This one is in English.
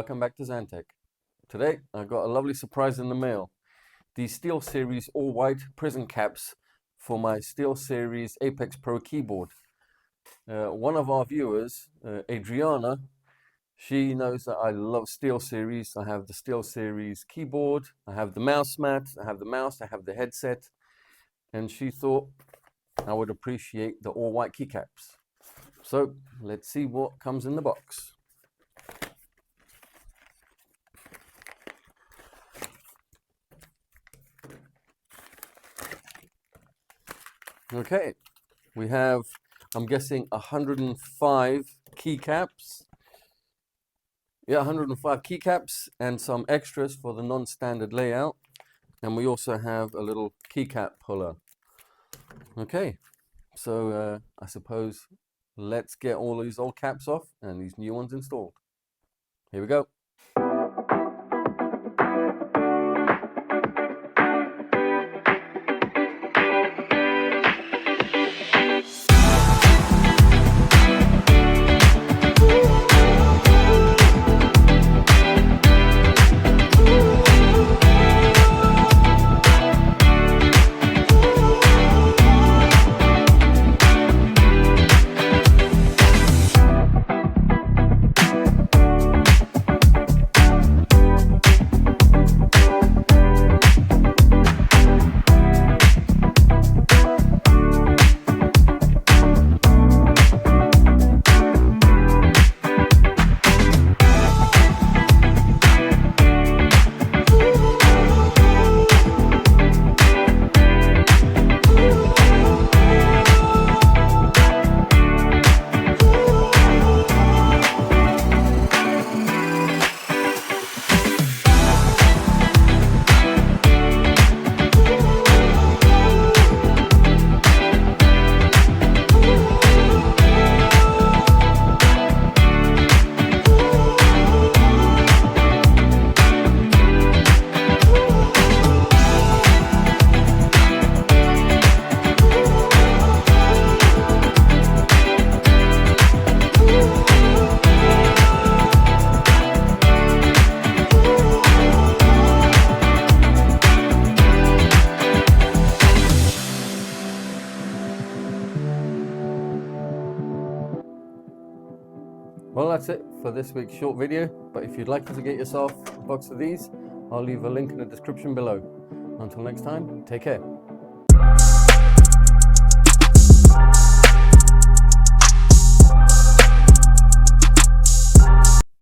welcome back to XanTech. Today I got a lovely surprise in the mail. The Steelseries all-white Prismcaps for my Steelseries Apex Pro keyboard. One of our viewers, Adriana, she knows that I love Steelseries. I have the Steelseries keyboard, I have the mouse mat, I have the mouse, I have the headset, and she thought I would appreciate the all-white keycaps. So let's see what comes in the box. Okay, we have, I'm guessing, 105 keycaps. Yeah, 105 keycaps and some extras for the non-standard layout. And we also have a little keycap puller. Okay, so I suppose let's get all these old caps off and these new ones installed. Here we go. Well, that's it for this week's short video, but if you'd like to get yourself a box of these, I'll leave a link in the description below. Until next time, take care.